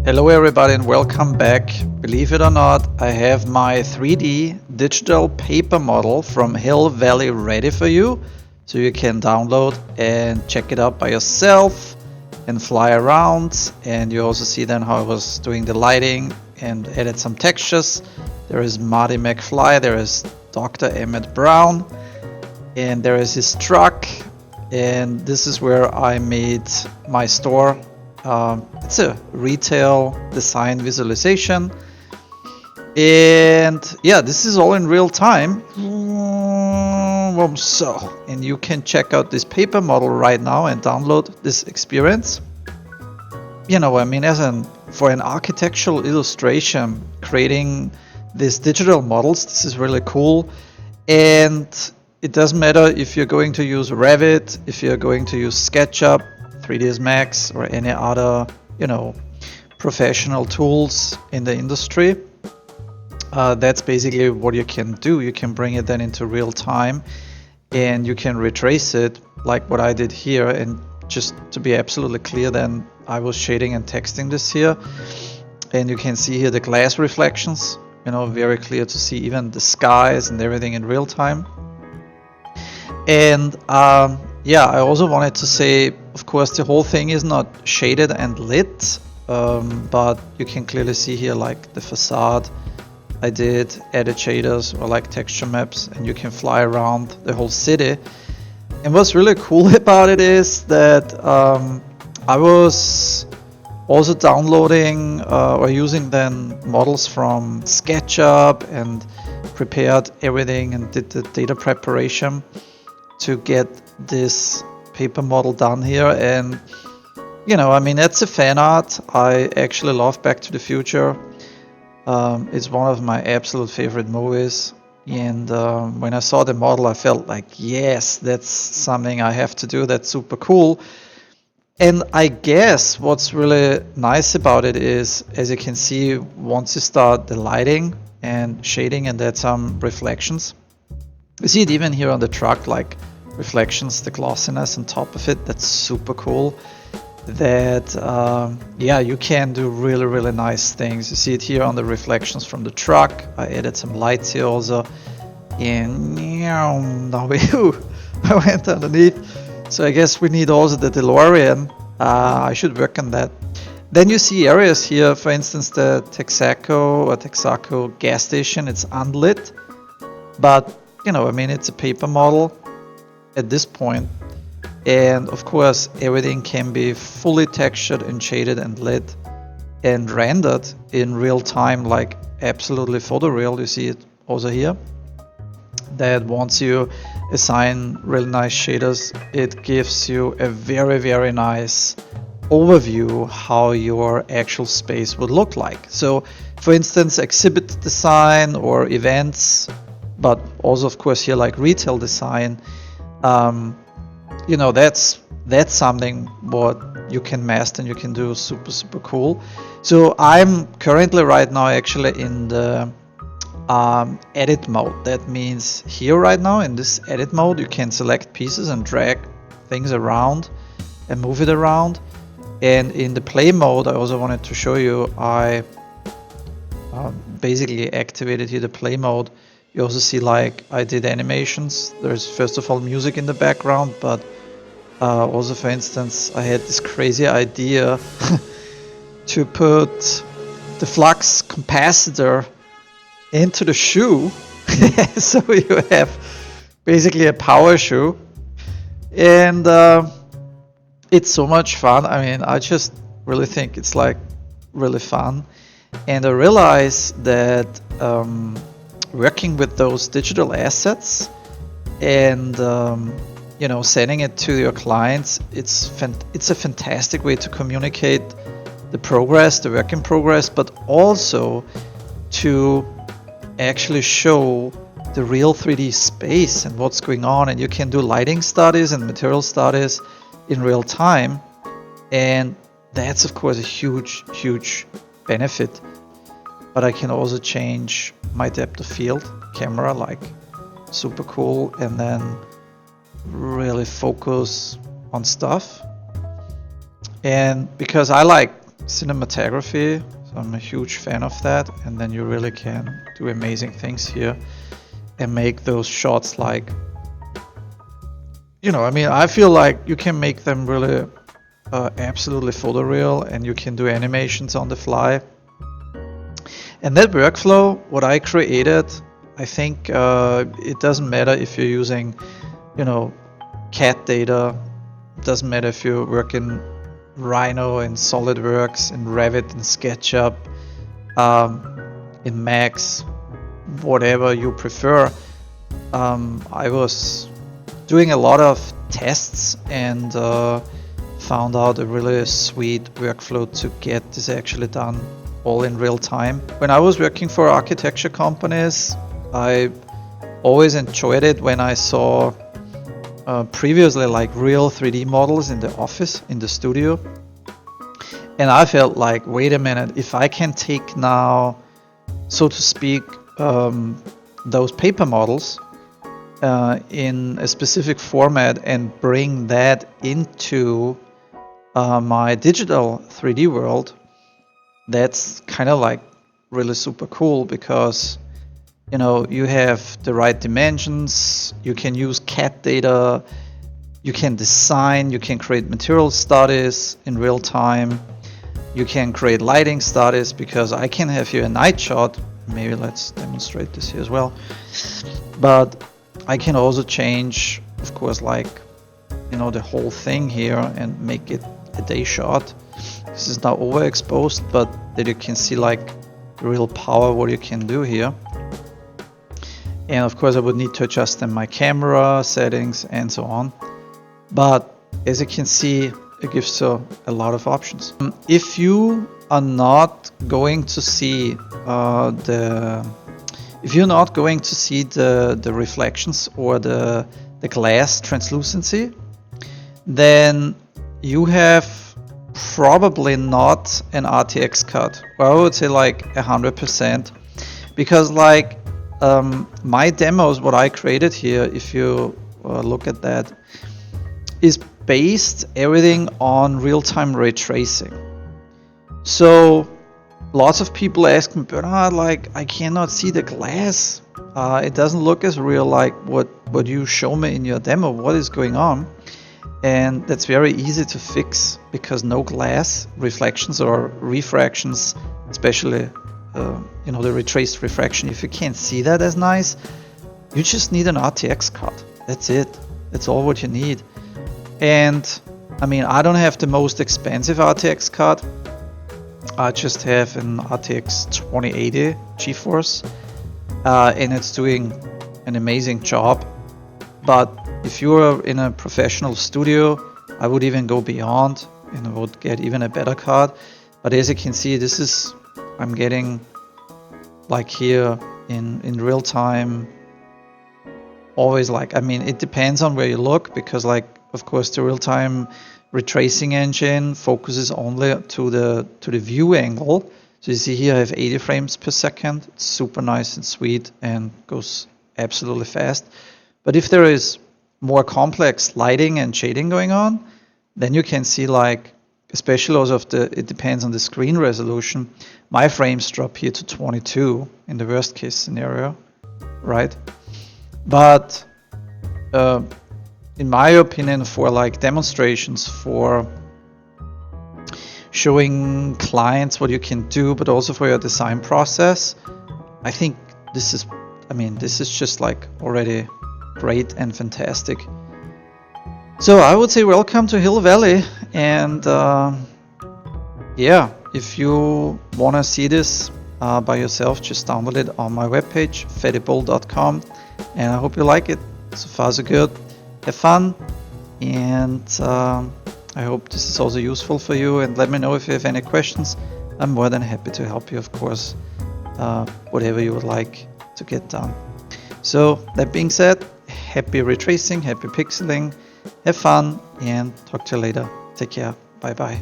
Hello everybody and welcome back. Believe it or not, I have my 3D digital paper model from Hill Valley ready for you, so you can download and check it out by yourself and fly around. And you also see then how I was doing the lighting and added some textures. There is Marty McFly, there is Dr. Emmett Brown, and there is his truck. And this is where I made my store. It's a retail design visualization, and yeah, this is all in real time. And you can check out this paper model right now and download this experience. For an architectural illustration, creating these digital models, this is really cool. And it doesn't matter if you're going to use Revit, if you're going to use SketchUp, 3ds Max, or any other, professional tools in the industry. That's basically what you can do. You can bring it then into real time, and you can retrace it like what I did here. And just to be absolutely clear, then I was shading and texting this here, and you can see here the glass reflections. Very clear to see even the skies and everything in real time. And I also wanted to say, of course, the whole thing is not shaded and lit, but you can clearly see here like the facade. I did added shaders or like texture maps, and you can fly around the whole city. And what's really cool about it is that I was also downloading or using then models from SketchUp and prepared everything and did the data preparation to get this paper model done here. And that's a fan art. I actually love Back to the Future. It's one of my absolute favorite movies, and when I saw the model I felt like, yes, that's something I have to do. That's super cool. And I guess what's really nice about it is, as you can see, once you start the lighting and shading and add some reflections, you see it even here on the truck, like reflections, the glossiness on top of it. That's super cool. That you can do really nice things. You see it here on the reflections from the truck. I added some lights here also, and now I went underneath. So I guess we need also the DeLorean. I should work on that. Then you see areas here, for instance, the Texaco gas station. It's unlit, but it's a paper model at this point. And of course, everything can be fully textured and shaded and lit and rendered in real time, like absolutely photoreal. You see it also here. That once you assign really nice shaders, it gives you a very nice overview how your actual space would look like. So, for instance, exhibit design or events, but also of course here like retail design. That's something what you can master and you can do super cool. So I'm currently right now actually in the edit mode. That means here right now in this edit mode you can select pieces and drag things around and move it around. And in the play mode, I also wanted to show you, I basically activated here the play mode. You also see like I did animations. There's first of all music in the background, but also, for instance, I had this crazy idea to put the flux capacitor into the shoe. So you have basically a power shoe, and it's so much fun. I just really think it's like really fun. And I realized that working with those digital assets and sending it to your clients, it's a fantastic way to communicate the progress, the work in progress, but also to actually show the real 3D space and what's going on. And you can do lighting studies and material studies in real time, and that's of course a huge benefit. But I can also change my depth of field camera, like super cool, and then really focus on stuff. And because I like cinematography, so I'm a huge fan of that, and then you really can do amazing things here and make those shots like, I mean, I feel like you can make them really absolutely photoreal, and you can do animations on the fly. And that workflow, what I created, I think it doesn't matter if you're using, CAD data. It doesn't matter if you work in Rhino, in SolidWorks, in Revit, in SketchUp, in Max, whatever you prefer. I was doing a lot of tests and found out a really sweet workflow to get this actually done all in real time. When I was working for architecture companies, I always enjoyed it when I saw previously like real 3D models in the office, in the studio. And I felt like, wait a minute, if I can take now, so to speak, those paper models in a specific format and bring that into my digital 3D world, that's kind of like really super cool, because you have the right dimensions, you can use CAD data, you can design, you can create material studies in real time, you can create lighting studies, because I can have here a night shot. Maybe let's demonstrate this here as well. But I can also change, of course, like the whole thing here and make it a day shot. This is now overexposed, but that you can see like the real power what you can do here. And of course I would need to adjust then my camera settings and so on. But as you can see, it gives a lot of options. If you are not going to see the reflections or the glass translucency, then you have probably not an RTX card, or I would say like 100%, because like my demos, what I created here, if you look at that, is based everything on real-time ray tracing. So lots of people ask me, Bernhard, like I cannot see the glass. It doesn't look as real like what you show me in your demo. What is going on? And that's very easy to fix, because no glass reflections or refractions, especially the retraced refraction, if you can't see that as nice, you just need an RTX card. That's it. That's all what you need. And I mean, I don't have the most expensive RTX card. I just have an RTX 2080 GeForce, and it's doing an amazing job. But if you're in a professional studio, I would even go beyond and I would get even a better card. But as you can see, I'm getting like here in real time, always like, I mean, it depends on where you look, because like, of course, the real-time retracing engine focuses only to the view angle. So you see here I have 80 frames per second. It's super nice and sweet and goes absolutely fast. But if there is more complex lighting and shading going on, then you can see like, especially also it depends on the screen resolution. My frames drop here to 22 in the worst case scenario, right? But in my opinion, for like demonstrations, for showing clients what you can do, but also for your design process, I think this is just like already great and fantastic. So I would say welcome to Hill Valley, and yeah, if you want to see this by yourself, just download it on my webpage, fedibull.com, and I hope you like it. So far so good. Have fun, and I hope this is also useful for you, and let me know if you have any questions. I'm more than happy to help you, of course, whatever you would like to get done. So that being said, happy retracing, happy pixeling, have fun, and talk to you later. Take care. Bye bye.